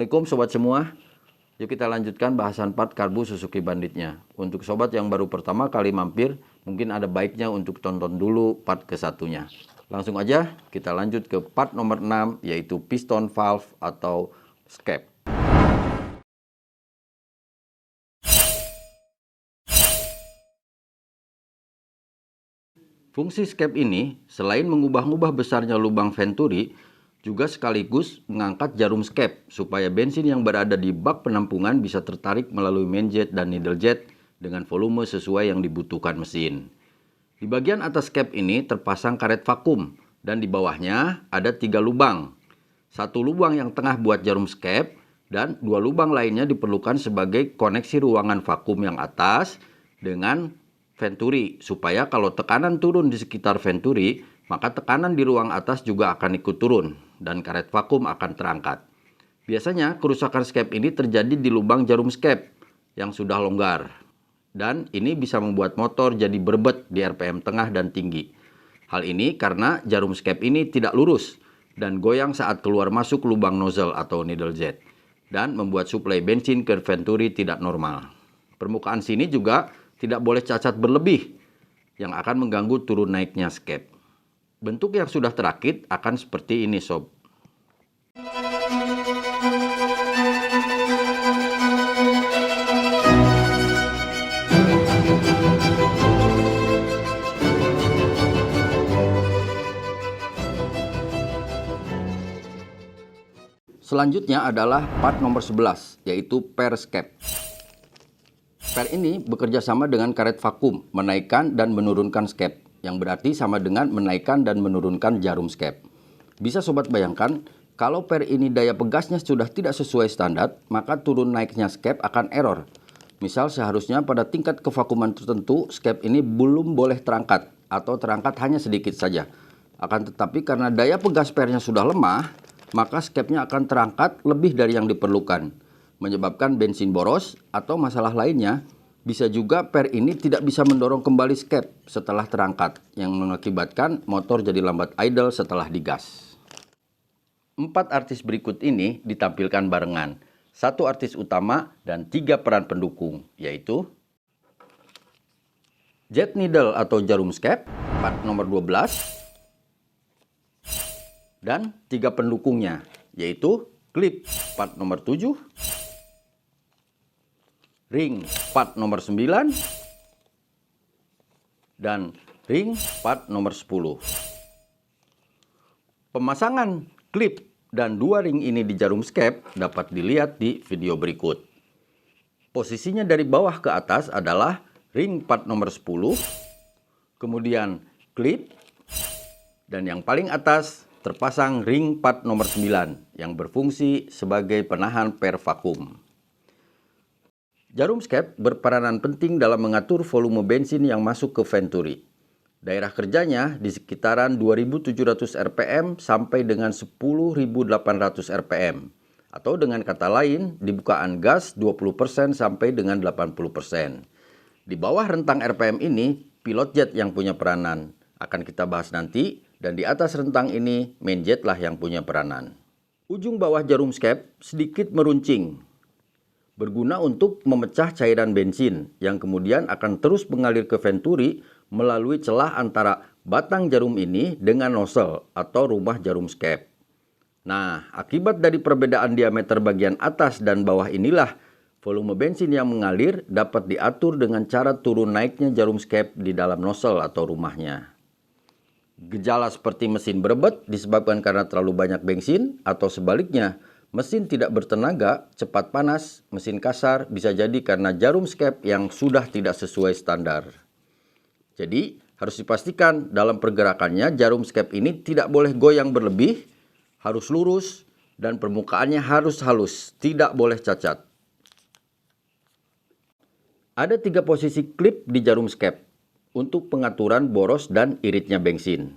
Assalamualaikum sobat semua. Yuk kita lanjutkan bahasan part karbu Suzuki Banditnya. Untuk sobat yang baru pertama kali mampir, mungkin ada baiknya untuk tonton dulu part ke-1-nya. Langsung aja kita lanjut ke part nomor 6, yaitu piston valve atau skep. Fungsi skep ini selain mengubah-ubah besarnya lubang venturi, juga sekaligus mengangkat jarum skep supaya bensin yang berada di bak penampungan bisa tertarik melalui main jet dan needle jet dengan volume sesuai yang dibutuhkan mesin. Di bagian atas skep ini terpasang karet vakum dan di bawahnya ada 3 lubang. 1 lubang yang tengah buat jarum skep dan 2 lubang lainnya diperlukan sebagai koneksi ruangan vakum yang atas dengan venturi supaya kalau tekanan turun di sekitar venturi, maka tekanan di ruang atas juga akan ikut turun dan karet vakum akan terangkat. Biasanya kerusakan skep ini terjadi di lubang jarum skep yang sudah longgar. Dan ini bisa membuat motor jadi berbet di RPM tengah dan tinggi. Hal ini karena jarum skep ini tidak lurus dan goyang saat keluar masuk lubang nozzle atau needle jet. Dan membuat suplai bensin ke venturi tidak normal. Permukaan sini juga tidak boleh cacat berlebih yang akan mengganggu turun naiknya skep. Bentuk yang sudah terakit akan seperti ini sob. Selanjutnya adalah part nomor 11, yaitu per skep. Per ini bekerja sama dengan karet vakum, menaikkan dan menurunkan skep, yang berarti sama dengan menaikkan dan menurunkan jarum skep. Bisa sobat bayangkan, kalau per ini daya pegasnya sudah tidak sesuai standar, maka turun naiknya skep akan error. Misal seharusnya pada tingkat kevakuman tertentu, skep ini belum boleh terangkat, atau terangkat hanya sedikit saja. Akan tetapi karena daya pegas pernya sudah lemah, maka skepnya akan terangkat lebih dari yang diperlukan, menyebabkan bensin boros atau masalah lainnya. Bisa juga per ini tidak bisa mendorong kembali skep setelah terangkat, yang mengakibatkan motor jadi lambat idle setelah digas. 4 artis berikut ini ditampilkan barengan, 1 artis utama dan 3 peran pendukung, yaitu jet needle atau jarum skep, part nomor 12, dan 3 pendukungnya, yaitu klip, part nomor 7, ring part nomor 9 dan ring part nomor 10. Pemasangan klip dan 2 ring ini di jarum skep dapat dilihat di video berikut. Posisinya dari bawah ke atas adalah ring part nomor 10, kemudian klip, dan yang paling atas terpasang ring part nomor 9 yang berfungsi sebagai penahan per vakum. Jarum skep berperanan penting dalam mengatur volume bensin yang masuk ke venturi. Daerah kerjanya di sekitaran 2700 rpm sampai dengan 10.800 rpm. Atau dengan kata lain, di bukaan gas 20% sampai dengan 80%. Di bawah rentang rpm ini, pilot jet yang punya peranan. Akan kita bahas nanti, dan di atas rentang ini, main jet lah yang punya peranan. Ujung bawah jarum skep sedikit meruncing, berguna untuk memecah cairan bensin yang kemudian akan terus mengalir ke venturi melalui celah antara batang jarum ini dengan nozzle atau rumah jarum skep. Nah, akibat dari perbedaan diameter bagian atas dan bawah inilah volume bensin yang mengalir dapat diatur dengan cara turun naiknya jarum skep di dalam nozzle atau rumahnya. Gejala seperti mesin berebet disebabkan karena terlalu banyak bensin atau sebaliknya, mesin tidak bertenaga, cepat panas, mesin kasar bisa jadi karena jarum skep yang sudah tidak sesuai standar. Jadi, harus dipastikan dalam pergerakannya jarum skep ini tidak boleh goyang berlebih, harus lurus, dan permukaannya harus halus, tidak boleh cacat. Ada 3 posisi klip di jarum skep untuk pengaturan boros dan iritnya bensin.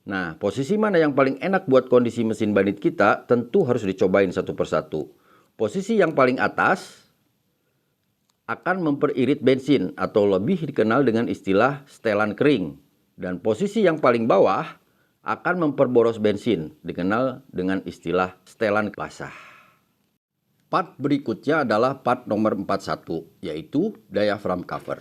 Nah, posisi mana yang paling enak buat kondisi mesin Bandit kita tentu harus dicobain satu persatu. Posisi yang paling atas akan memperirit bensin atau lebih dikenal dengan istilah setelan kering. Dan posisi yang paling bawah akan memperboros bensin, dikenal dengan istilah setelan basah. Part berikutnya adalah part nomor 41, yaitu diaphragm cover.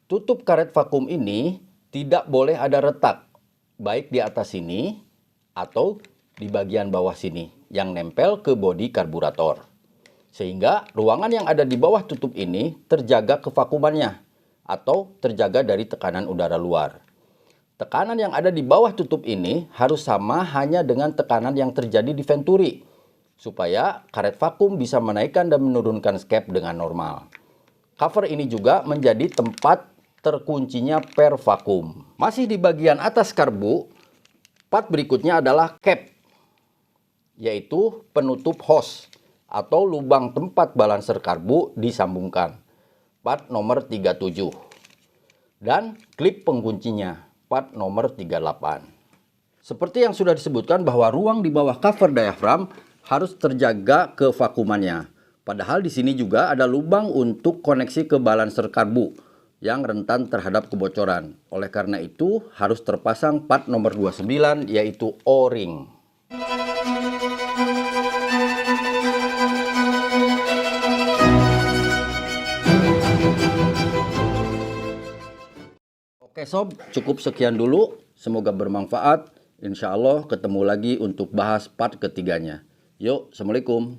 Tutup karet vakum ini tidak boleh ada retak, baik di atas sini atau di bagian bawah sini yang nempel ke bodi karburator. Sehingga ruangan yang ada di bawah tutup ini terjaga kevakumannya atau terjaga dari tekanan udara luar. Tekanan yang ada di bawah tutup ini harus sama hanya dengan tekanan yang terjadi di venturi, supaya karet vakum bisa menaikkan dan menurunkan skep dengan normal. Cover ini juga menjadi tempat terkuncinya per vakum. Masih di bagian atas karbu, part berikutnya adalah cap, yaitu penutup hose atau lubang tempat balancer karbu disambungkan. Part nomor 37. Dan klip pengkuncinya, part nomor 38. Seperti yang sudah disebutkan bahwa ruang di bawah cover diaphragm harus terjaga kevakumannya. Padahal di sini juga ada lubang untuk koneksi ke balancer karbu yang rentan terhadap kebocoran. Oleh karena itu harus terpasang part nomor 29, yaitu O-ring. Oke sob, cukup sekian dulu. Semoga bermanfaat. Insya Allah ketemu lagi untuk bahas part ketiganya. Yuk, Assalamualaikum.